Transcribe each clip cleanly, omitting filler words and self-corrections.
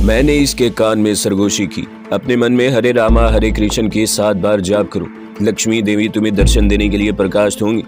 मैंने इसके कान में सरगोशी की। अपने मन में हरे रामा हरे कृष्ण के 7 बार जाप करो। लक्ष्मी देवी तुम्हें दर्शन देने के लिए प्रकाशित होंगी।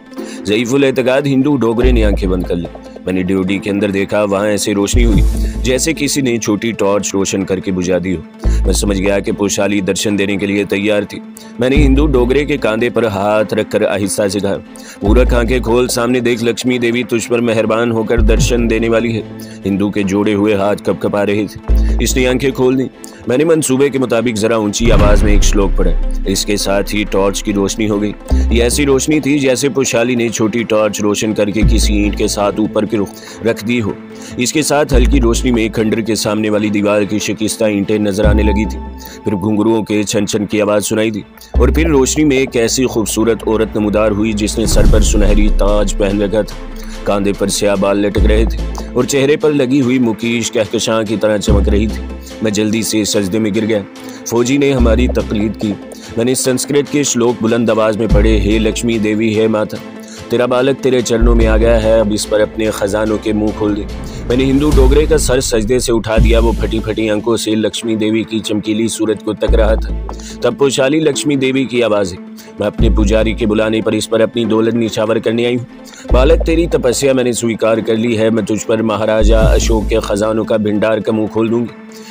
ज़ईफुल एतकाद हिंदू डोगरे ने आंखें बंद कर ली। मैंने ड्यूटी के अंदर देखा, वहां ऐसे रोशनी हुई जैसे किसी ने छोटी टॉर्च रोशन करके बुझा दी हो। मैं समझ गया कि पोशाली दर्शन देने के लिए तैयार थी। मैंने हिंदू डोगरे के कंधे पर हाथ रखकर आहिस्ता से कहा, मूर्ख आंखें खोल, सामने देख, लक्ष्मी देवी तुझ पर मेहरबान होकर दर्शन देने वाली है। हिंदू के जोड़े हुए हाथ कपकपा रहे थे। इसने आंखें खोल दी। मैंने मंसूबे के मुताबिक जरा ऊंची आवाज में एक श्लोक पढ़ा। इसके साथ ही टॉर्च की रोशनी हो गई। ये ऐसी रोशनी थी जैसे पोशाली ने छोटी टॉर्च रोशन करके किसी ईंट के साथ ऊपर की रख दी हो। इसके साथ हल्की रोशनी में खंडर के सामने वाली दीवार की शिकस्ता ईंटें नजर आने लगी थी। फिर घुंघरुओं के छन छन की आवाज सुनाई दी और फिर रोशनी में एक ऐसी खूबसूरत औरत नमूदार हुई जिसने सर पर सुनहरी ताज पहन रखा था। कांधे पर स्याह बाल लटक रहे थे और चेहरे पर लगी हुई मुकीश कहकशां की तरह चमक रही थी। मैं जल्दी से सजदे में गिर गया। फौजी ने हमारी तकलीद की। मैंने संस्कृत के श्लोक बुलंद आवाज में पढ़े, हे लक्ष्मी देवी, हे माता, तेरा बालक तेरे चरणों में आ गया है, अब इस पर अपने खजानों के मुंह खोल दे। मैंने हिंदू डोगरे का सर सजदे से उठा दिया। वो फटी फटी आंखों से लक्ष्मी देवी की चमकीली सूरत को तक रहा था। तब पोशाली लक्ष्मी देवी की आवाज है, मैं अपने पुजारी के बुलाने पर इस पर अपनी दौलत निछावर करने आई हूँ। बालक, तेरी तपस्या मैंने स्वीकार कर ली है। मैं तुझ पर महाराजा अशोक के खजानों का भंडार का मुंह खोल दूंगी,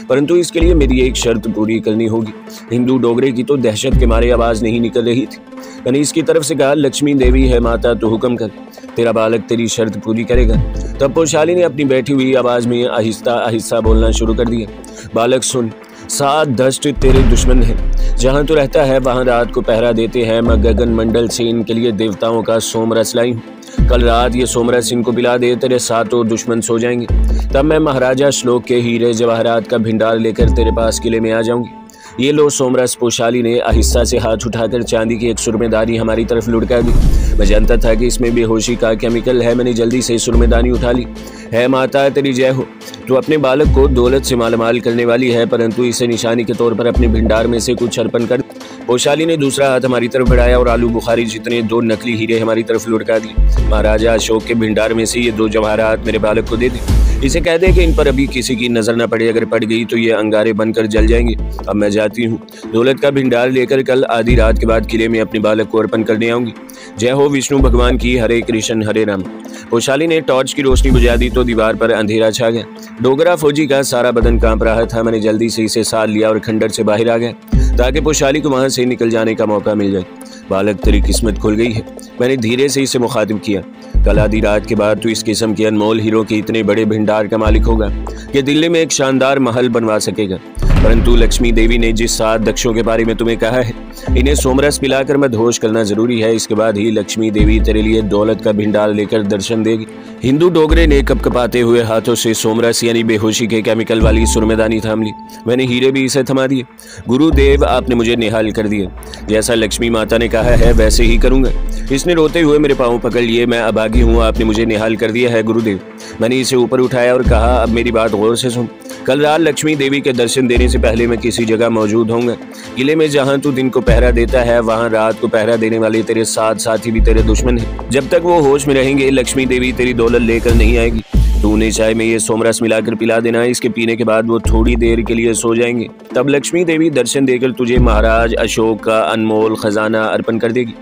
परंतु इसके लिए मेरी एक शर्त पूरी करनी होगी। हिंदू डोगरे की तो दहशत के मारे आवाज नहीं निकल रही थी। मैंने इसकी तरफ से कहा, लक्ष्मी देवी है माता, तो हुक्म कर, तेरा बालक तेरी शर्त पूरी करेगा। तब पोशाली ने अपनी बैठी हुई आवाज में आहिस्ता आहिस्ता बोलना शुरू कर दिया, बालक सुन, 7 दष्ट तेरे दुश्मन हैं। जहाँ तू रहता है वहाँ रात को पहरा देते हैं। मैं गगन मंडल से इनके लिए देवताओं का सोमरस लाई हूँ। कल रात ये सोमरस इनको पिला दे, तेरे 7 दुश्मन सो जाएंगे। तब मैं महाराजा श्लोक के हीरे जवाहरात का भंडार लेकर तेरे पास किले में आ जाऊंगी। ये लो सोमरस। पोशाली ने आहिस्ता से हाथ उठाकर चांदी की एक सुरमेदानी हमारी तरफ लुढ़का दी। मैं जानता था कि इसमें बेहोशी का केमिकल है। मैंने जल्दी से सुरमेदानी उठा ली। है माता तेरी जय हो, तू अपने बालक को दौलत से मालामाल करने वाली है, परंतु इसे निशानी के तौर पर अपने भंडार में से कुछ अर्पण कर। पोशाली ने दूसरा हाथ हमारी तरफ बढ़ाया और आलू बुखारी जितने 2 नकली हीरे हमारी तरफ लुढ़का दिए। महाराजा अशोक के भंडार में से ये 2 जवाहरात मेरे बालक को दे दी। इसे कह दे कि इन पर अभी किसी की नजर न पड़े, अगर पड़ गई तो ये अंगारे बनकर जल जाएंगे। अब मैं जाती हूँ। दौलत का भंडार लेकर कल आधी रात के बाद किले में अपने बालक को अर्पण करने आऊंगी। जय हो विष्णु भगवान की, हरे कृष्ण हरे राम। पोशाली ने टॉर्च की रोशनी बुझा दी तो दीवार पर अंधेरा छा गया। डोगरा फौजी का सारा बदन कांप रहा था। मैंने जल्दी से इसे साल लिया और खंडर से बाहर आ गया ताकि पोशाली को वहां से निकल जाने का मौका मिल जाए। बालक, तेरी किस्मत खुल गई है। मैंने धीरे से इसे मुखातिब किया। कल आधी रात के बाद तू इस किस्म के अनमोल हीरो के इतने बड़े भंडार का मालिक होगा कि दिल्ली में एक शानदार महल बनवा सकेगा। परंतु लक्ष्मी देवी ने जिस 7 दक्षों के बारे में तुम्हें कहा है, इन्हें सोमरस पिलाकर मदहोश करना जरूरी है। इसके बाद ही लक्ष्मी देवी तेरे लिए दौलत का भंडार लेकर दर्शन देगी। हिंदू डोगरे ने कपकपाते हुए हाथों से सोमरस यानी बेहोशी के केमिकल वाली सुरमेदानी थाम ली। मैंने हीरे भी इसे थमा दिए। गुरुदेव, आपने मुझे निहाल कर दिया। जैसा लक्ष्मी माता ने कहा है वैसे ही करूंगा। इसने रोते हुए मेरे पांव पकड़ लिए। मैं अभागी हूँ, आपने मुझे निहाल कर दिया है गुरुदेव। मैंने इसे ऊपर उठाया और कहा, अब मेरी बात गौर से सुन। कल रात लक्ष्मी देवी के दर्शन देने से पहले मैं किसी जगह मौजूद होऊंगा। किले में जहां तू दिन को पहरा देता है वहां रात को पहरा देने वाले तेरे 7 साथी भी तेरे दुश्मन हैं। जब तक वो होश में रहेंगे लक्ष्मी देवी तेरी दौलत लेकर नहीं आएगी। तू उन्हें चाय में ये सोमरस मिलाकर पिला देना। इसके पीने के बाद वो थोड़ी देर के लिए सो जाएंगे। तब लक्ष्मी देवी दर्शन देकर तुझे महाराज अशोक का अनमोल खजाना अर्पण कर देगी।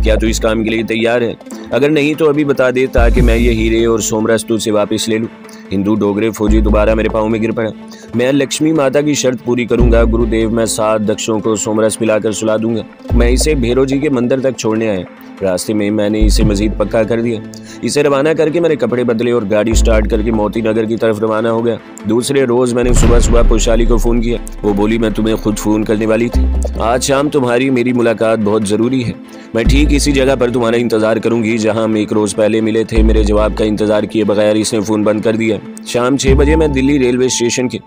क्या तू इस काम के लिए तैयार है? अगर नहीं तो अभी बता दे ताकि मैं ये हीरे और सोमरस तुझसे वापस ले लूं। हिंदू डोगरे फौजी दोबारा मेरे पाँव में गिर पड़ा। मैं लक्ष्मी माता की शर्त पूरी करूंगा गुरुदेव। मैं 7 दक्षों को सोमरस पिलाकर सुला दूंगा। मैं इसे भैरव जी के मंदिर तक छोड़ने आया। रास्ते में मैंने इसे मजीद पक्का कर दिया। इसे रवाना करके मैंने कपड़े बदले और गाड़ी स्टार्ट करके मोती नगर की तरफ रवाना हो गया। दूसरे रोज मैंने सुबह सुबह पोशाली को फ़ोन किया। वो बोली, मैं तुम्हें खुद फ़ोन करने वाली थी। आज शाम तुम्हारी मेरी मुलाकात बहुत ज़रूरी है। मैं ठीक इसी जगह पर तुम्हारा इंतज़ार करूंगी जहां हम 1 रोज़ पहले मिले थे। मेरे जवाब का इंतज़ार किए बगैर इसने फ़ोन बंद कर दिया। शाम 6 बजे मैं दिल्ली रेलवे स्टेशन के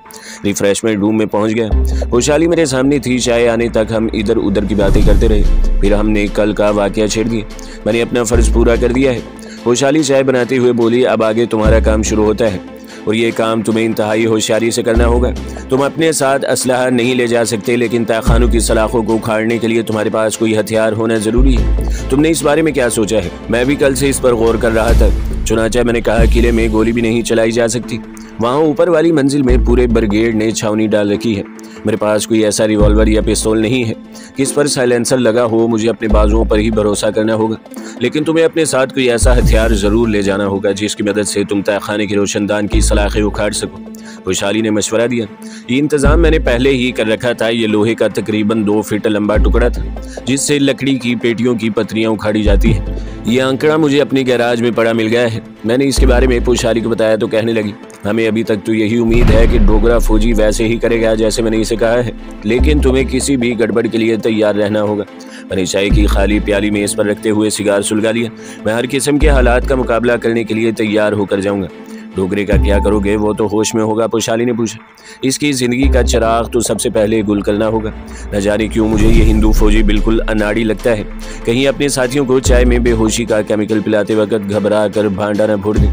रिफ्रेशमेंट रूम में पहुंच गया। पोशाली मेरे सामने थी। चाय आने तक हम इधर उधर की बातें करते रहे। फिर हमने कल का वाकया छेड़ दिया। मैंने अपना फ़र्ज़ पूरा कर दिया है। पोशाली चाय बनाते हुए बोली, अब आगे तुम्हारा काम शुरू होता है और ये काम तुम्हें इंतहाई होशियारी से करना होगा। तुम अपने साथ असलहा नहीं ले जा सकते, लेकिन तहखानों की सलाखों को उखाड़ने के लिए तुम्हारे पास कोई हथियार होना जरूरी है। तुमने इस बारे में क्या सोचा है? मैं भी कल से इस पर गौर कर रहा था। चुनाचा मैंने कहा, किले में गोली भी नहीं चलाई जा सकती। वहाँ ऊपर वाली मंजिल में पूरे ब्रिगेड ने छावनी डाल रखी है। मेरे पास कोई ऐसा रिवॉल्वर या पिस्तौल नहीं है कि इस पर साइलेंसर लगा हो। मुझे अपने बाजुओं पर ही भरोसा करना होगा, लेकिन तुम्हें अपने साथ कोई ऐसा हथियार जरूर ले जाना होगा जिसकी मदद से तुम तहखाने के रोशनदान की सलाखें उखाड़ सको। खुशहाली ने मशवरा दिया। ये इंतजाम मैंने पहले ही कर रखा था। ये लोहे का तकरीबन 2 फीट लंबा टुकड़ा था जिससे लकड़ी की पेटियों की पत्रियां उखाड़ी जाती है। ये आंकड़ा मुझे अपने गैराज में पड़ा मिल गया है। मैंने इसके बारे में खुशहाली को बताया तो कहने लगी, हमें अभी तक तो यही उम्मीद है कि डोगरा फौजी वैसे ही करेगा जैसे मैंने इसे कहा है, लेकिन तुम्हें किसी भी गड़बड़ के लिए तैयार रहना होगा। मैंने चाय की खाली प्याली मेज पर रखते हुए सिगार सुलगा लिया। मैं हर किस्म के हालात का मुकाबला करने के लिए तैयार होकर जाऊंगा। डोगरे का क्या करोगे, वो तो होश में होगा, खुशहाली ने पूछा। इसकी जिंदगी का चिराग तो सबसे पहले गुल करना होगा। न जाने क्यों मुझे ये हिंदू फौजी बिल्कुल अनाड़ी लगता है। कहीं अपने साथियों को चाय में बेहोशी का केमिकल पिलाते वक्त घबरा कर भांडा न फोड़ दे।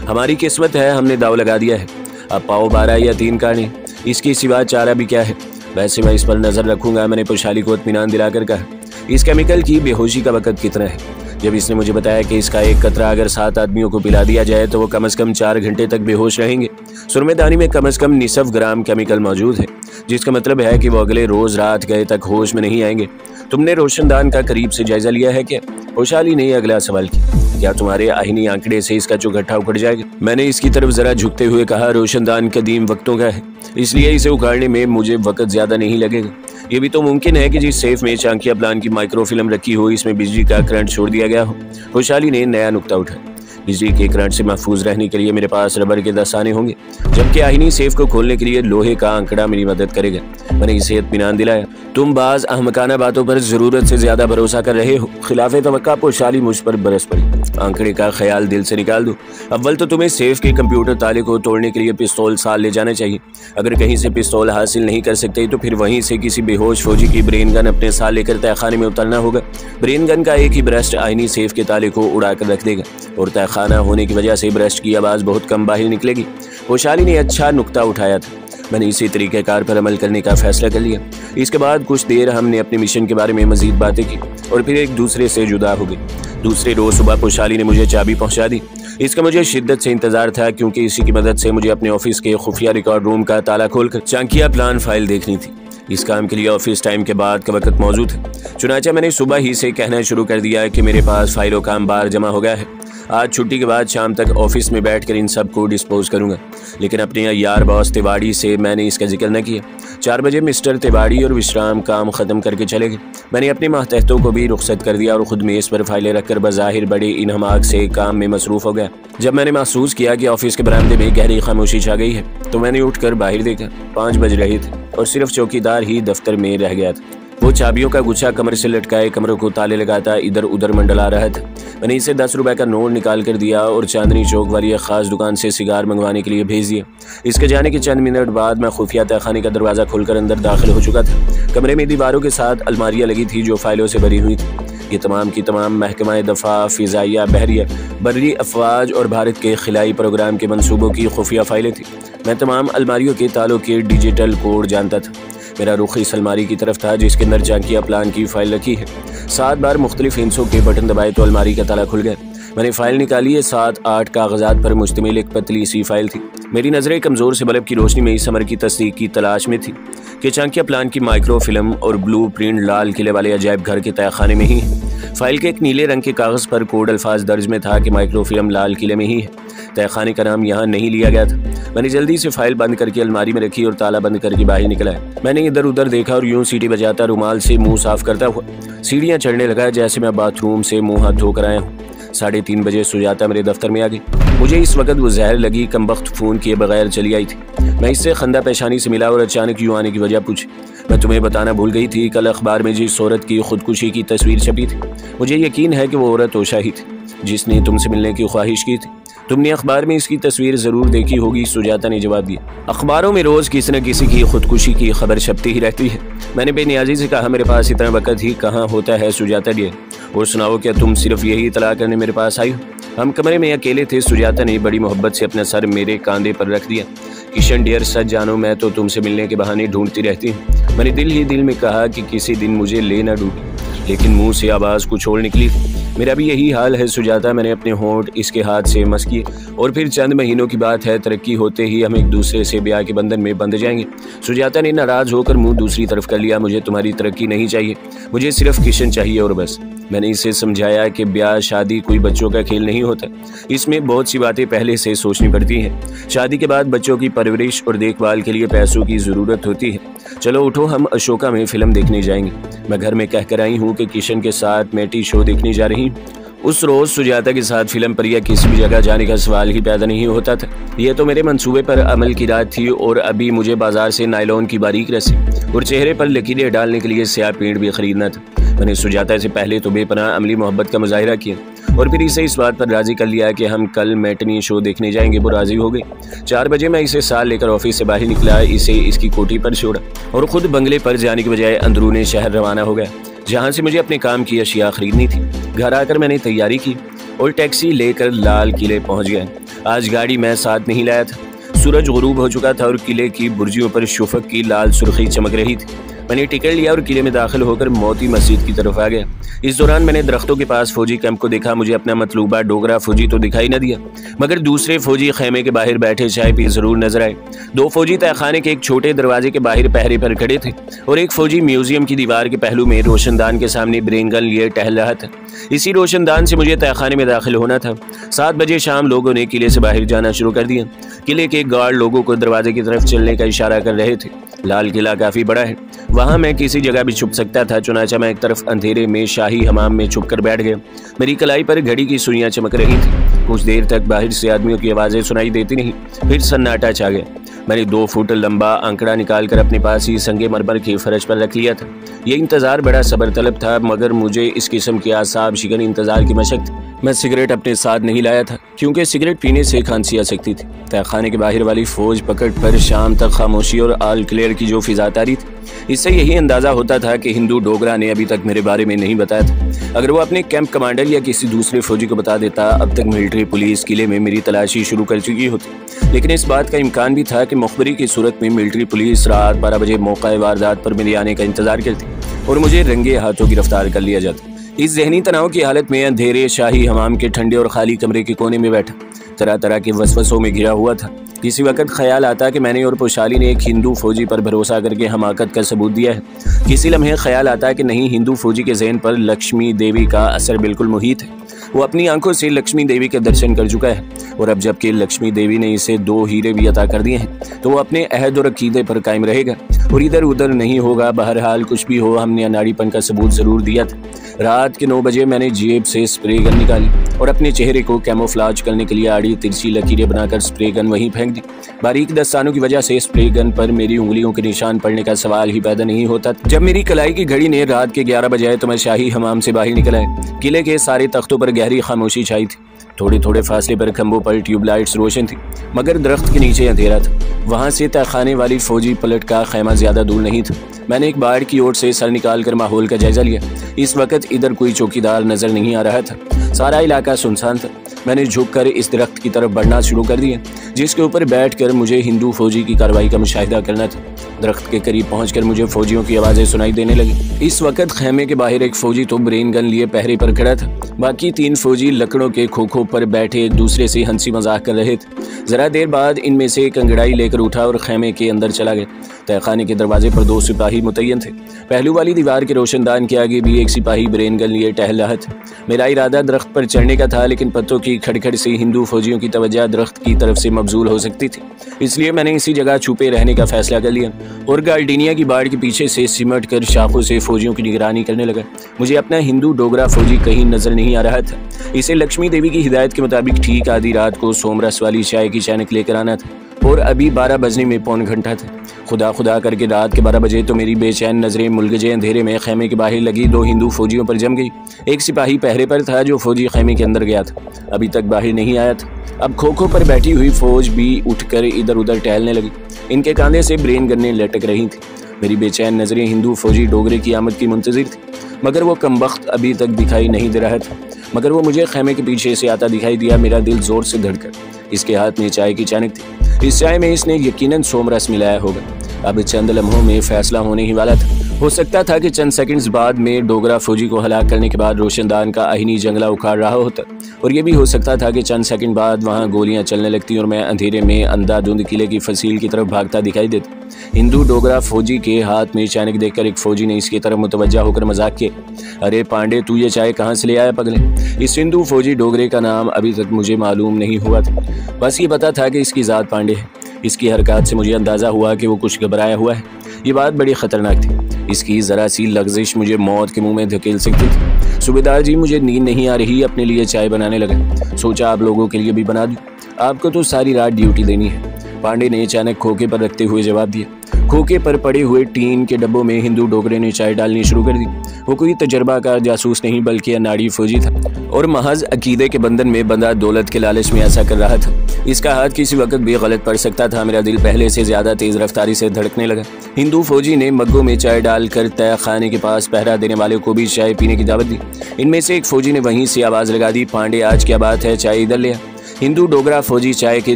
हमारी किस्मत है, हमने दाव लगा दिया है। अब पाओ 12 या 3 काने, इसके सिवा चारा भी क्या है। वैसे मैं इस पर नजर रखूंगा, मैंने खुशहाली को इत्मीनान दिलाकर कहा। इस केमिकल की बेहोशी का वक्त कितना है? जब इसने मुझे बताया कि इसका एक कतरा अगर 7 आदमियों को पिला दिया जाए तो वो कम से कम 4 घंटे तक बेहोश रहेंगे। सुरमेदानी में कम से कम निसफ ग्राम केमिकल मौजूद है, जिसका मतलब है कि वो अगले रोज रात गए तक होश में नहीं आएंगे। तुमने रोशनदान का करीब से जायजा लिया है क्या? खुशहाली ने अगला सवाल किया। क्या तुम्हारे आहिनी आंकड़े से इसका चौगट्ठा उखड़ जाएगा? मैंने इसकी तरफ जरा झुकते हुए कहा, रोशनदान कदीम वक्तों का है, इसलिए इसे उखाड़ने में मुझे वक्त ज्यादा नहीं लगेगा। ये भी तो मुमकिन है कि जिस सेफ में चांकिया प्लान की माइक्रोफिल्म रखी हो, इसमें बिजली का करंट छोड़ दिया गया हो। खुशहाली ने नया नुक्ता उठाया। बिजली के करंट से महफूज रहने के लिए मेरे पास रबर के दस्ताने होंगे, जबकि आहिनी सेफ को खोलने के लिए लोहे का आंकड़ा मेरी मदद करेगा। मैंने इसे इत्मीनान दिलाया। तुम बाज अहमकाना बातों पर जरूरत से ज्यादा भरोसा कर रहे हो। खिलाफे तवक्का खुशहाली मुझ पर बरस पड़ी। आंकड़े का ख्याल दिल से निकाल दो। अव्वल तो तुम्हें सेफ के कंप्यूटर ताले को तोड़ने के लिए पिस्तौल साथ ले जाना चाहिए। अगर कहीं से पिस्तौल हासिल नहीं कर सकते तो फिर वहीं से किसी बेहोश फौजी की ब्रेन गन अपने साथ लेकर तहखाने में उतरना होगा। ब्रेन गन का एक ही ब्रस्ट आईनी सेफ के ताले को उड़ाकर रख देगा और तहखाना होने की वजह से ब्रस्ट की आवाज़ बहुत कम बाहर निकलेगी। खुशहाली ने अच्छा नुक्ता उठाया था। मैंने इसी तरीक़ेकार पर अमल करने का फैसला कर लिया। इसके बाद कुछ देर हमने अपने मिशन के बारे में मजीद बातें की और फिर एक दूसरे से जुदा हो गए। दूसरे रोज सुबह खुशहाली ने मुझे चाबी पहुंचा दी। इसका मुझे शिद्दत से इंतजार था, क्योंकि इसी की मदद से मुझे अपने ऑफिस के खुफिया रिकॉर्ड रूम का ताला खोलकर चांकिया प्लान फाइल देखनी थी। इस काम के लिए ऑफिस टाइम के बाद का वक्त मौजूद है। चुनाचा मैंने सुबह ही से कहना शुरू कर दिया कि मेरे पास फाइलों का अंबार जमा हो गया है। आज छुट्टी के बाद शाम तक ऑफिस में बैठकर इन सब को डिस्पोज करूंगा। लेकिन अपने यार बॉस तिवाड़ी से मैंने इसका जिक्र न किया। 4 बजे मिस्टर तिवाड़ी और विश्राम काम ख़त्म करके चले गए। मैंने अपने मातहतों को भी रुखसत कर दिया और ख़ुद मेज़ पर फाइलें रखकर बज़ाहिर बड़े इन्हमाक से काम में मसरूफ़ हो गया। जब मैंने महसूस किया कि ऑफिस के बरामदे में गहरी खामोशी छा गई है तो मैंने उठकर बाहर देखा। 5 बज रहे थे और सिर्फ चौकीदार ही दफ्तर में रह गया था। वो चाबियों का गुच्छा कमर से लटकाए कमरों को ताले लगाता इधर उधर मंडला रहा था। मैंने इसे 10 रुपए का नोट निकाल कर दिया और चांदनी चौक वाली एक खास दुकान से सिगार मंगवाने के लिए भेज दिया। इसके जाने के चंद मिनट बाद मैं खुफिया तहखाने का दरवाज़ा खोलकर अंदर दाखिल हो चुका था। कमरे में दीवारों के साथ अलमारियाँ लगी थी जो फाइलों से भरी हुई थी। ये तमाम की तमाम महकमा दफा, फ़िज़ाइया, बहरिया, बर्री अफवाज और भारत के खिलाई प्रोग्राम के मंसूबों की खुफिया फाइलें थी। मैं तमाम अलमारियों के तालों के डिजिटल कोड जानता था। मेरा रुख इस अलमारी की तरफ था जिसके अंदर चांकिया प्लान की फाइल रखी है। 7 बार मुख्तलिफ हिंसों के बटन दबाए तो अलमारी का ताला खुल गया। मैंने फाइल निकाली है। 7-8 कागजात पर मुश्तमिल एक पतली सी फाइल थी। मेरी नज़रें कमज़ोर से बल्ब की रोशनी में इस अमर की तस्दीक की तलाश में थी कि चांकिया प्लान की माइक्रो फिल्म और ब्लू प्रिंट लाल किले वाले अजायब घर के तहखाने में ही है। फाइल के एक नीले रंग के कागज़ पर कोड अल्फाज दर्ज में था कि माइक्रो फिल्म लाल किले में ही है। तहखाने का नाम यहाँ नहीं लिया गया था। मैंने जल्दी से फाइल बंद करके अलमारी में रखी और ताला बंद करके बाहर निकला। मैंने इधर उधर देखा और यूं सीटी बजाता रुमाल से मुंह साफ करता हुआ सीढ़ियाँ चढ़ने लगा जैसे मैं बाथरूम से मुंह हाथ धोकर आया हूँ। 3:30 बजे सुजाता मेरे दफ्तर में आ गई। मुझे इस वक्त वो जहर लगी कमबख्त फ़ोन किए बगैर चली आई थी। मैं इससे खंदा पेशानी से मिला और अचानक यूँ आने की वजह पूछी। मैं तुम्हें बताना भूल गई थी, कल अखबार में जिस औरत की खुदकुशी की तस्वीर छपी थी, मुझे यकीन है कि वो औरत ओशा ही थी जिसने तुमसे मिलने की ख्वाहिश की थी। तुमने अखबार में इसकी तस्वीर ज़रूर देखी होगी, सुजाता ने जवाब दिया। अखबारों में रोज़ किसी न किसी की खुदकुशी की खबर छपती ही रहती है। मैंने बेनियाजी से कहा, मेरे पास इतना वक्त ही कहाँ होता है सुजाता डियर। और सुनाओ, क्या तुम सिर्फ यही इतला करने मेरे पास आई हो? हम कमरे में अकेले थे। सुजाता ने बड़ी मोहब्बत से अपना सर मेरे कंधे पर रख दिया। किशन डियर, सच जानो मैं तो तुमसे मिलने के बहाने ढूंढती रहती हूँ। मैंने दिल ही दिल में कहा कि किसी दिन मुझे ले ना डूबी। लेकिन मुंह से आवाज़ कुछ और निकली थी। मेरा भी यही हाल है सुजाता। मैंने अपने होंठ इसके हाथ से मस किए और फिर चंद महीनों की बात है, तरक्की होते ही हम एक दूसरे से ब्याह के बंधन में बंध जाएंगे। सुजाता ने नाराज़ होकर मुंह दूसरी तरफ कर लिया। मुझे तुम्हारी तरक्की नहीं चाहिए, मुझे सिर्फ किशन चाहिए और बस। मैंने इसे समझाया कि ब्याह शादी कोई बच्चों का खेल नहीं होता, इसमें बहुत सी बातें पहले से सोचनी पड़ती हैं। शादी के बाद बच्चों की परवरिश और देखभाल के लिए पैसों की ज़रूरत होती है। चलो उठो, हम अशोका में फ़िल्म देखने जाएंगे। मैं घर में कह कर आई हूँ कि किशन के साथ मैटी शो देखने जा रही हूँ। उस रोज़ सुजाता के साथ फिल्म पर या किसी भी जगह जाने का सवाल ही पैदा नहीं होता था। यह तो मेरे मंसूबे पर अमल की रात थी और अभी मुझे बाजार से नायलॉन की बारीक रस्सी और चेहरे पर लकीरें डालने के लिए स्याह पेंट भी खरीदना था। मैंने सुजाता से पहले तो बेपनाह अमली मोहब्बत का मुजाहिरा किया और फिर इसे इस बात पर राज़ी कर लिया कि हम कल मैटनी शो देखने जाएंगे। वो राज़ी हो गई। 4 बजे मैं इसे साल लेकर ऑफिस से बाहर निकला, इसे इसकी कोठी पर छोड़ा और ख़ुद बंगले पर जाने के बजाय अंदरूनी शहर रवाना हो गया, जहाँ से मुझे अपने काम की अशिया खरीदनी थी। घर आकर मैंने तैयारी की और टैक्सी लेकर लाल किले पहुँच गया। आज गाड़ी मैं साथ नहीं लाया था। सूरज गुरूब हो चुका था और किले की बुर्जियों पर शुफक की लाल सुर्खी चमक रही थी। मैंने टिकट लिया और किले में दाखिल होकर मोती मस्जिद की तरफ आ गया। इस दौरान मैंने दरख्तों के पास फौजी कैंप को देखा। मुझे अपना मतलूबा डोगरा फौजी तो दिखाई न दिया, मगर दूसरे फौजी खेमे के बाहर बैठे चाय पी जरूर नजर आए। 2 फौजी तहखाने के एक छोटे दरवाजे के बाहर पहरे पर खड़े थे और एक फौजी म्यूजियम की दीवार के पहलू में रोशनदान के सामने ब्रेन गन लिए टहल रहा था। इसी रोशनदान से मुझे तहखाने में दाखिल होना था। 7 बजे शाम लोगों ने किले से बाहर जाना शुरू कर दिया। किले के गार्ड लोगों को दरवाजे की तरफ चलने का इशारा कर रहे थे। लाल किला काफी बड़ा है, वहाँ मैं किसी जगह भी छुप सकता था। चुनाचा मैं एक तरफ अंधेरे में शाही हमाम में छुप कर बैठ गया। मेरी कलाई पर घड़ी की सुइयां चमक रही थी। कुछ देर तक बाहर से आदमियों की आवाज़ें सुनाई देती नहीं, फिर सन्नाटा छा गया। मैंने 2 फुट लंबा आंकड़ा निकालकर अपने पास ही संगे मरमर की फर्श पर रख लिया था। ये इंतज़ार बड़ा सब्र तलब था, मगर मुझे इस किस्म की आसाब शिकन इंतज़ार की मशक थी। मैं सिगरेट अपने साथ नहीं लाया था, क्योंकि सिगरेट पीने से खांसी आ सकती थी। तहखाने के बाहर वाली फौज पकड़ पर शाम तक खामोशी और आल क्लियर की जो फिजा तारी थी, इससे यही अंदाज़ा होता था कि हिंदू डोगरा ने अभी तक मेरे बारे में नहीं बताया था। अगर वो अपने कैंप कमांडर या किसी दूसरे फौजी को बता देता, अब तक मिलिट्री पुलिस किले में मेरी तलाशी शुरू कर चुकी होती। लेकिन इस बात का इम्कान भी था कि मुखबरी की सूरत में मिलिट्री पुलिस रात 12 बजे मौका वारदात पर मेरे आने का इंतजार करती और मुझे रंगे हाथों गिरफ्तार कर लिया जाता। इस जहनी तनाव की हालत में अंधेरे शाही हमाम के ठंडे और खाली कमरे के कोने में बैठा तरह तरह के वसवसों में घिरा हुआ था। किसी वक्त ख्याल आता कि मैंने और पोशाली ने एक हिंदू फौजी पर भरोसा करके हमाकत का सबूत दिया है। किसी लम्हे ख्याल आता कि नहीं, हिंदू फौजी के जहन पर लक्ष्मी देवी का असर बिल्कुल मुहित है। वो अपनी आंखों से लक्ष्मी देवी के दर्शन कर चुका है और अब जबकि लक्ष्मी देवी ने इसे 2 हीरे भी अता कर दिए हैं, तो वो अपने अहद और अकीदे पर कायम रहेगा और इधर उधर नहीं होगा। बहरहाल कुछ भी हो, हमने अनाड़ीपन का सबूत जरूर दिया था। रात के 9 बजे मैंने जेब से स्प्रे गन निकाली और अपने चेहरे को कैमोफ्लाज करने के लिए आड़ी तिरछी लकीरें बनाकर स्प्रे गन वहीं फेंक दी। बारीक दस्तानों की वजह से स्प्रे गन पर मेरी उंगलियों के निशान पड़ने का सवाल ही पैदा नहीं होता। जब मेरी कलाई की घड़ी ने रात के 11 बजाए तो मैं शाही हमाम से बाहर निकल आया। किले के सारे तख्तों पर गहरी खामोशी छाई थी। थोड़े थोड़े फासले पर खंभों पर ट्यूबलाइट्स रोशन थी, मगर दरख्त के नीचे अंधेरा था। वहाँ से तहखाने वाली फौजी पलट का खैमा ज्यादा दूर नहीं था। मैंने एक बाड़ की ओर से सर निकालकर माहौल का जायजा लिया। इस वक्त इधर कोई चौकीदार नजर नहीं आ रहा था, सारा इलाका सुनसान था। मैंने झुककर इस दरख्त की तरफ बढ़ना शुरू कर दिया, जिसके ऊपर बैठकर मुझे हिंदू फौजी की कार्रवाई का मुशाहिदा करना था। दरख्त के करीब पहुंचकर मुझे फौजियों की आवाज़ें सुनाई देने लगी। इस वक्त खेमे के बाहर एक फौजी तो ब्रेन गन लिए पहरे पर खड़ा था, बाकी 3 फौजी लकड़ों के खोखों पर बैठे एक दूसरे से हंसी मजाक कर रहे थे। जरा देर बाद इनमें से एक अंगड़ाई लेकर उठा और खेमे के अंदर चला गया। तहखाने के दरवाजे पर 2 सिपाही मुतय्यन थे। पहलू वाली दीवार के रोशनदान के आगे भी एक सिपाही ब्रेन गन लिए टहल रहा था। मेरा इरादा दरख्त पर चढ़ने का था, लेकिन पत्तों की खड़खड़ से हिंदू फौजियों की तवज्जो दरख्त की तरफ से मबजूल हो सकती थी, इसलिए मैंने इसी जगह छुपे रहने का फैसला कर लिया और गार्डिनिया की बाड़ के पीछे से सिमट कर शाखों से फौजियों की निगरानी करने लगा। मुझे अपना हिंदू डोगरा फौजी कहीं नजर नहीं आ रहा था। इसे लक्ष्मी देवी की हिदायत के मुताबिक ठीक आधी रात को सोमरस वाली चाय की चानक लेकर आना था और अभी 12 बजने में पौन घंटा था। खुदा खुदा करके रात के 12 बजे तो मेरी बेचैन नजरें मुलगजे अंधेरे में खेमे के बाहर लगी 2 हिंदू फौजियों पर जम गई। एक सिपाही पहरे पर था जो फौजी खेमे के अंदर गया था, अभी तक बाहर नहीं आया था। अब खोखों पर बैठी हुई फौज भी उठकर इधर उधर टहलने लगी। इनके कांधे से ब्रेन गन्ने लटक रही थी। मेरी बेचैन नजरें हिंदू फौजी डोगरे की आमद की मुंतजिर थी, मगर वो कमबख्त अभी तक दिखाई नहीं दे रहा था। मगर वो मुझे खेमे के पीछे से आता दिखाई दिया। मेरा दिल जोर से धड़का। इसके हाथ में चाय की चानक थी। इस चाय में इसने यकीनन सोमरस मिलाया होगा। अब चंद लम्हों में फैसला होने ही वाला था हो सकता था कि चंद सेकंड्स बाद में डोगरा फौजी को हलाक करने के बाद रोशनदान का आहिनी जंगला उखाड़ रहा होता, और ये भी हो सकता था कि चंद सेकंड बाद वहाँ गोलियां चलने लगती और मैं अंधेरे में अंधाधुंध किले की फसील की तरफ भागता दिखाई देता। हिंदू डोगरा फौजी के हाथ में चाइनिक देखकर एक फौजी ने इसकी तरफ मुतवज्जा होकर मजाक किया, अरे पांडे, तू ये चाय कहाँ से ले आया पगले? इस हिंदू फौजी डोगरे का नाम अभी तक मुझे मालूम नहीं हुआ था, बस ये पता था कि इसकी ज़ात पांडे है। इसकी हरकत से मुझे अंदाज़ा हुआ कि वो कुछ घबराया हुआ है। ये बात बड़ी ख़तरनाक थी। इसकी ज़रा सी लग्जिश मुझे मौत के मुंह में धकेल सकती थी। सूबेदार जी, मुझे नींद नहीं आ रही, अपने लिए चाय बनाने लगा। सोचा आप लोगों के लिए भी बना दूँ, आपको तो सारी रात ड्यूटी देनी है। पांडे ने अचानक खोखे पर रखते हुए जवाब दिया। खोखे पर पड़े हुए टीन के डब्बों में हिंदू डोगरे ने चाय डालनी शुरू कर दी। वो कोई तजर्बाकार जासूस नहीं बल्कि अनाड़ी फौजी था और महज अकीदे के बंधन में बंधा दौलत के लालच में ऐसा कर रहा था। इसका हाथ किसी वक्त भी गलत पड़ सकता था। मेरा दिल पहले से ज्यादा तेज रफ्तारी से धड़कने लगा। हिंदू फौजी ने मग्गों में चाय डालकर तय खाने के पास पहरा देने वाले को भी चाय पीने की दावत दी। इनमें से एक फौजी ने वहीं से आवाज लगा दी, पांडे आज क्या बात है, चाय इधर ले आ। हिंदू डोगरा फौजी चाय के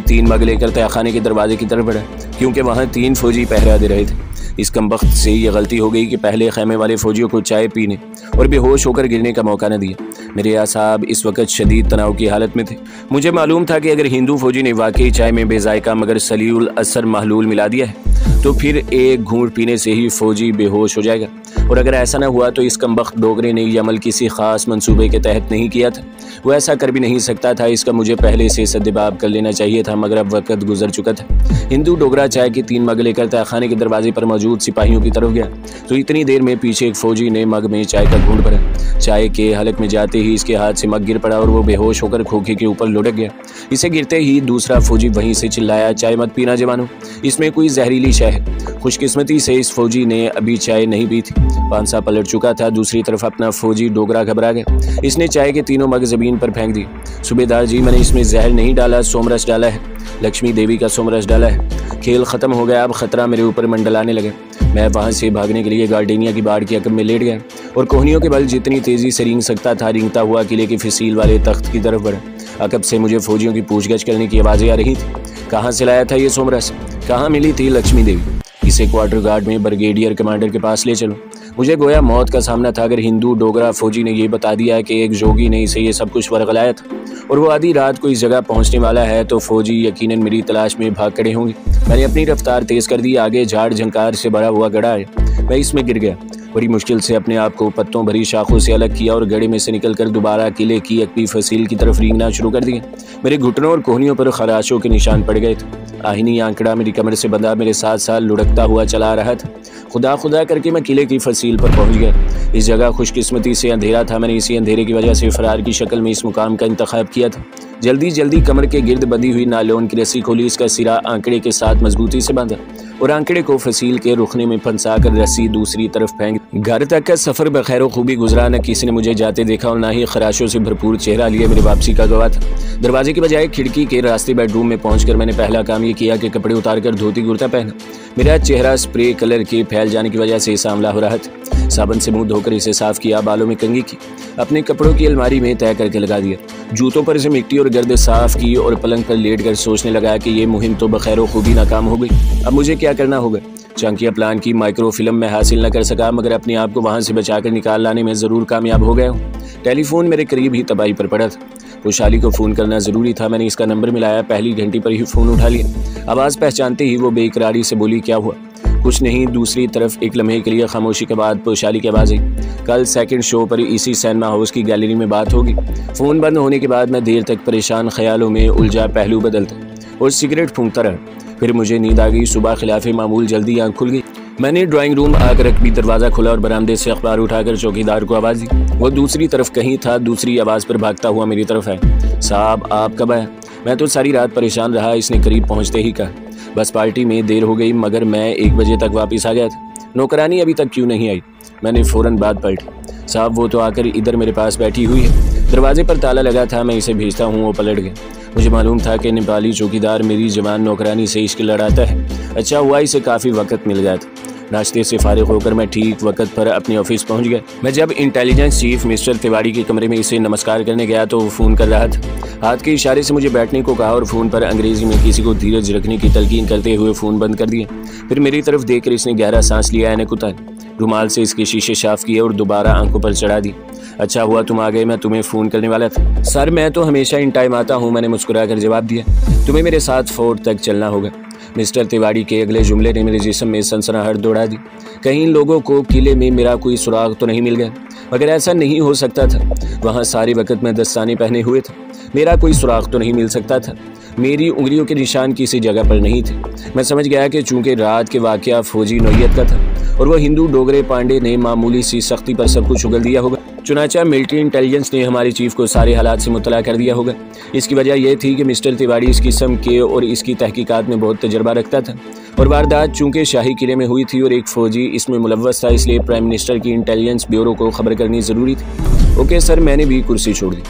3 मग लेकर तहखाने के दरवाजे की तरफ बढ़ा, क्योंकि वहाँ 3 फौजी पहरा दे रहे थे। इस कमबख्त से ये गलती हो गई कि पहले खैमे वाले फौजियों को चाय पीने और बेहोश होकर गिरने का मौका न दिया। मेरे आसाब इस वक्त शदीद तनाव की हालत में थे। मुझे मालूम था कि अगर हिंदू फौजी ने वाकई चाय में बेजायका मगर सलीउल असर महलूल मिला दिया है तो फिर एक घूंट पीने से ही फौजी बेहोश हो जाएगा, और अगर ऐसा न हुआ तो इस कमबख्त डोगरे ने यह अमल किसी खास मंसूबे के तहत नहीं किया था। वो ऐसा कर भी नहीं सकता था। इसका मुझे पहले से सद्देबाब कर लेना चाहिए था, मगर अब वक्त गुजर चुका था। हिंदू डोगरा चाय के 3 मग लेकर तहखाने के दरवाजे पर मौजूद सिपाहियों की तरफ गया तो इतनी देर में पीछे एक फौजी ने मग में चाय का घूंट भरा। चाय के हलक में जाते ही इसके हाथ से मग गिर पड़ा और वो बेहोश होकर खोखे के ऊपर लुढ़क गया। इसे गिरते ही दूसरा फौजी वहीं से चिल्लाया, चाय मत पीना जवानों, इसमें कोई जहरीली शय है। खुशकिस्मती से इस फौजी ने अभी चाय नहीं पी थी। पांसा पलट चुका था। दूसरी तरफ अपना फौजी डोगरा घबरा गया। इसने चाय के 3 मग जमीन पर फेंक दी। सूबेदार जी, मैंने इसमें जहर नहीं डाला, सोमरस डाला है, लक्ष्मी देवी का सोमरस डाला है। खेल खत्म हो गया। अब खतरा मेरे ऊपर मंडलाने लगे। मैं वहां से भागने के लिए गार्डेनिया की बाड़ की अकब में लेट गया और कोहनियों के बल जितनी तेजी से रेंग सकता था रेंगता हुआ किले की फसील वाले तख्त की तरफ बढ़ा। अकब से मुझे फौजियों की पूछगछ करने की आवाजें आ रही थी। कहाँ से लाया था ये सोमरस? कहाँ मिली थी लक्ष्मी देवी? इसे क्वार्टर गार्ड में ब्रिगेडियर कमांडर के पास ले चलो। मुझे गोया मौत का सामना था। अगर हिंदू डोगरा फौजी ने ये बता दिया कि एक जोगी ने इसे ये सब कुछ वर्गलाया था और वो आधी रात को इस जगह पहुंचने वाला है तो फौजी यकीनन मेरी तलाश में भाग खड़े होंगे। मैंने अपनी रफ्तार तेज कर दी। आगे झाड़ झंकार से भरा हुआ गड़ा है। मैं इसमें गिर गया। बड़ी मुश्किल से अपने आप को पत्तों भरी शाखों से अलग किया और गड़े में से निकलकर दोबारा किले की अकबी फसील की तरफ रेंगना शुरू कर दिया। मेरे घुटनों और कोहनियों पर खराशों के निशान पड़ गए थे। आहिनी आंकड़ा मेरी कमर से बंधा मेरे साथ साथ लुढ़कता हुआ चला रहा था। खुदा खुदा करके मैं किले की फसील पर पहुंच गया। इस जगह खुशकिस्मती से अंधेरा था। मैंने इसी अंधेरे की वजह से फरार की शक्ल में इस मुकाम का इंतखाब किया था। जल्दी जल्दी कमर के गिर्द बंधी हुई नायलॉन की रस्सी खोली। इसका सिरा आंकड़े के साथ मजबूती से बांधा और आंकड़े को फसील के रुखने में फंसा कर रस्सी दूसरी तरफ फेंक। घर तक का सफर बखैर खूबी गुजरा। न किसी ने मुझे जाते देखा और ना ही खराशों से भरपूर चेहरा लिए मेरी वापसी का गवाह था। दरवाजे के बजाय खिड़की के रास्ते बेडरूम में पहुंचकर मैंने पहला काम ये किया कि कपड़े उतारकर धोती कुर्ता पहना। मेरा चेहरा स्प्रे कलर के फैल जाने की वजह से सांवला हो रहा था। साबुन से मुंह धोकर इसे साफ किया। बालों में कंघी की। अपने कपड़ों की अलमारी में तय करके लगा दिया। जूतों पर से मिट्टी और गर्द साफ की और पलंग पर लेट कर सोचने लगा कि ये मुहिम तो बखैर खूबी नाकाम हो गई। अब मुझे क्या करना होगा? चांकिया प्लान की माइक्रो फिल्म में हासिल न कर सका मगर अपने आप को वहां से बचाकर निकाल लाने में जरूर कामयाब हो गया हूँ। टेलीफोन मेरे करीब ही तबाही पर पड़ा था। खुशहाली को फ़ोन करना ज़रूरी था। मैंने इसका नंबर मिलाया। पहली घंटी पर ही फ़ोन उठा लिया। आवाज़ पहचानते ही वो बेकरारी से बोली, क्या हुआ? कुछ नहीं। दूसरी तरफ एक लम्हे के लिए खामोशी के बाद खुशहाली की आवाज़ आई, कल सेकंड शो पर इसी सिनेमा हाउस की गैलरी में बात होगी। फ़ोन बंद होने के बाद मैं देर तक परेशान ख्यालों में उलझा पहलू बदलता और सिगरेट फूंकता रहा। फिर मुझे नींद आ गई। सुबह खिलाफे मामूल जल्दी आँख खुल गई। मैंने ड्राइंग रूम आकर अकबी दरवाज़ा खोला और बरामदे से अखबार उठाकर चौकीदार को आवाज़ दी। वो दूसरी तरफ कहीं था। दूसरी आवाज़ पर भागता हुआ मेरी तरफ आया। साहब, आप कब आए? मैं तो सारी रात परेशान रहा। इसने करीब पहुंचते ही कहा, बस पार्टी में देर हो गई मगर मैं 1 बजे तक वापस आ गया था। नौकरानी अभी तक क्यों नहीं आई? मैंने फ़ौरन बात पलटी। साहब, वो तो आकर इधर मेरे पास बैठी हुई है। दरवाजे पर ताला लगा था। मैं इसे भेजता हूँ। वो पलट गया। मुझे मालूम था कि नेपाली चौकीदार मेरी जवान नौकरानी से इश्क लड़ाता है। अच्छा हुआ इसे काफ़ी वक्त मिल गया था। नाश्ते से फारिग होकर मैं ठीक वक्त पर अपने ऑफिस पहुंच गया। मैं जब इंटेलिजेंस चीफ मिस्टर तिवारी के कमरे में इसे नमस्कार करने गया तो वो फ़ोन कर रहा था। हाथ के इशारे से मुझे बैठने को कहा और फ़ोन पर अंग्रेजी में किसी को धीरज रखने की तलकीन करते हुए फ़ोन बंद कर दिया। फिर मेरी तरफ देखकर इसने गहरा सांस लिया। ऐनक उतारी। रुमाल से इसके शीशे साफ किए और दोबारा आंखों पर चढ़ा दी। अच्छा हुआ तुम आ गए, मैं तुम्हें फ़ोन करने वाला था। सर मैं तो हमेशा इन टाइम आता हूँ, मैंने मुस्कुराकर जवाब दिया। तुम्हें मेरे साथ फोर्ट तक चलना होगा। मिस्टर तिवारी के अगले जुमले ने मेरे जिस्म में सनसनाहट दौड़ा दी। कहीं इन लोगों को किले में मेरा कोई सुराग तो नहीं मिल गया, मगर ऐसा नहीं हो सकता था। वहाँ सारे वक्त में दस्ताने पहने हुए था, मेरा कोई सुराग तो नहीं मिल सकता था। मेरी उंगलियों के निशान किसी जगह पर नहीं थे। मैं समझ गया कि चूंकि रात के वाक़या फौजी नौयत का था और वह हिंदू डोगरे पांडे ने मामूली सी सख्ती पर सब कुछ उगल दिया होगा। चुनाचा मिलिट्री इंटेलिजेंस ने हमारे चीफ को सारे हालात से मुत्तला कर दिया होगा। इसकी वजह यह थी कि मिस्टर तिवारी इस किस्म के और इसकी तहकीकात में बहुत तजर्बा रखता था, और वारदात चूंकि शाही किले में हुई थी और एक फ़ौजी इसमें मुलव्वस था, इसलिए प्राइम मिनिस्टर की इंटेलिजेंस ब्यूरो को खबर करनी ज़रूरी थी। ओके सर, मैंने भी कुर्सी छोड़ दी।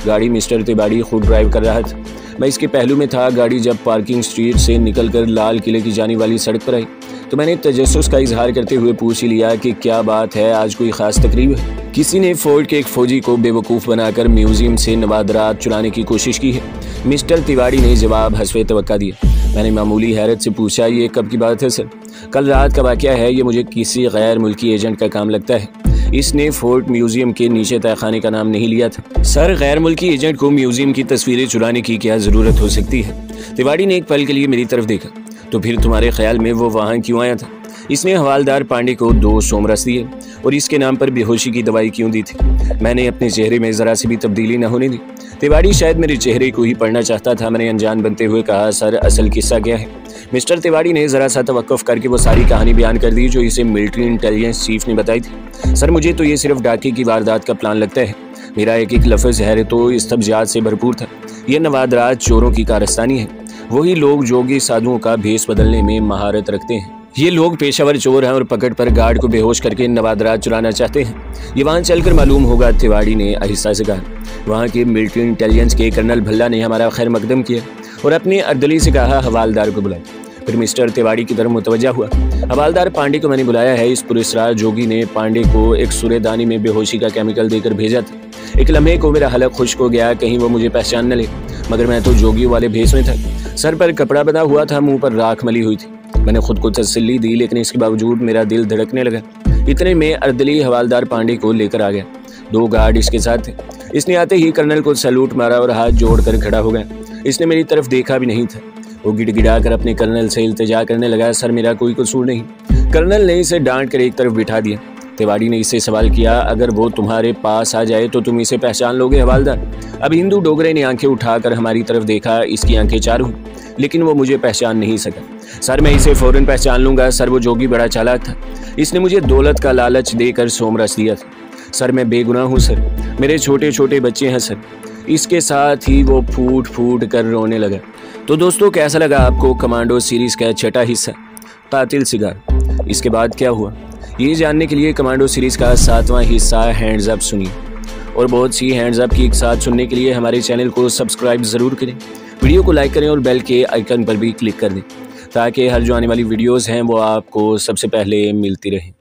गाड़ी मिस्टर तिवारी खुद ड्राइव कर रहा था, मैं इसके पहलू में था। गाड़ी जब पार्किंग स्ट्रीट से निकलकर लाल किले की जाने वाली सड़क पर आई तो मैंने तजस्सुस का इजहार करते हुए पूछ ही लिया कि क्या बात है, आज कोई ख़ास तकरीब है? किसी ने फोर्ट के एक फ़ौजी को बेवकूफ़ बनाकर म्यूज़ियम से नवादरात चुराने की कोशिश की है। मिस्टर तिवारी ने जवाब हस्वे तवक्का दिया। मैंने मामूली हैरत से पूछा, ये कब की बात है सर? कल रात का वाक़या है, ये मुझे किसी गैर मुल्की एजेंट का काम लगता है। इसने फोर्ट म्यूज़ियम के नीचे तहखाने का नाम नहीं लिया था। सर, गैर मुल्की एजेंट को म्यूज़ियम की तस्वीरें चुराने की क्या ज़रूरत हो सकती है? तिवारी ने एक पल के लिए मेरी तरफ देखा। तो फिर तुम्हारे ख्याल में वो वहाँ क्यों आया था? इसने हवालदार पांडे को 2 सोमरस दिए और इसके नाम पर बेहोशी की दवाई क्यों दी थी? मैंने अपने चेहरे में ज़रा सी भी तब्दीली न होने दी। तिवारी शायद मेरे चेहरे को ही पढ़ना चाहता था। मैंने अनजान बनते हुए कहा, सर असल किस्सा क्या है? मिस्टर तिवारी ने ज़रा सा तवक्कुफ़ करके वो सारी कहानी बयान कर दी जो इसे मिलिट्री इंटेलिजेंस चीफ ने बताई थी। सर, मुझे तो ये सिर्फ डाके की वारदात का प्लान लगता है। मेरा एक एक लफ्ज़ है तो इस्तब्जात से भरपूर था। यह नवादरात चोरों की कारस्तानी है। वही लोग जोगी साधुओं का भेस बदलने में महारत रखते हैं। ये लोग पेशावर चोर हैं और पकड़ पर गार्ड को बेहोश करके नवादरात चुराना चाहते हैं। ये वहाँ चलकर मालूम होगा, तिवारी ने आहिस्ता से कहा। वहाँ के मिलिट्री इंटेलिजेंस के कर्नल भल्ला ने हमारा खैर मकदम किया और अपनी अर्दली से कहा, हवालदार को बुलाओ। फिर मिस्टर तिवारी की तरफ मुतवज्जा हुआ। हवालदार पांडे को मैंने बुलाया है। इस पुरस्कार जोगी ने पांडे को एक सूरेदानी में बेहोशी का केमिकल देकर भेजा था। एक लम्हे को मेरा हलक खुश्क हो गया, कहीं वो मुझे पहचान न ले, मगर मैं तो जोगी वाले भेस में था। सर पर कपड़ा बंधा हुआ था, मुंह पर राख मली हुई थी। मैंने खुद को तसल्ली दी, लेकिन इसके बावजूद मेरा दिल धड़कने लगा। इतने में अर्दली हवालदार पांडे को लेकर आ गया। 2 गार्ड इसके साथ थे। इसने आते ही कर्नल को सैल्यूट मारा और हाथ जोड़कर खड़ा हो गया। इसने मेरी तरफ देखा भी नहीं था। वो गिड़गिड़ा कर अपने कर्नल से इल्तिजा करने लगा, सर मेरा कोई कसूर नहीं। कर्नल ने इसे डांट कर एक तरफ बिठा दिया। तिवारी ने इससे सवाल किया, अगर वो तुम्हारे पास आ जाए तो तुम इसे पहचान लोगे हवालदार? अब हिंदू डोगरे ने आंखें उठाकर हमारी तरफ देखा। इसकी आंखें चार हुई, लेकिन वो मुझे पहचान नहीं सका। सर, मैं इसे फौरन पहचान लूँगा। सर, वो जोगी बड़ा चालाक था। इसने मुझे दौलत का लालच देकर सोमरस दिया था। सर, मैं बेगुनाह हूँ सर, मेरे छोटे छोटे बच्चे हैं सर। इसके साथ ही वो फूट फूट कर रोने लगा। तो दोस्तों, कैसा लगा आपको कमांडो सीरीज़ का 6वां हिस्सा कातिल सिगार? इसके बाद क्या हुआ, ये जानने के लिए कमांडो सीरीज़ का 7वां हिस्सा हैंड्स अप सुनिए। और बहुत सी हैंड्स अप की एक साथ सुनने के लिए हमारे चैनल को सब्सक्राइब ज़रूर करें, वीडियो को लाइक करें और बेल के आइकन पर भी क्लिक कर दें, ताकि हर जो आने वाली वीडियोज़ हैं वो आपको सबसे पहले मिलती रहें।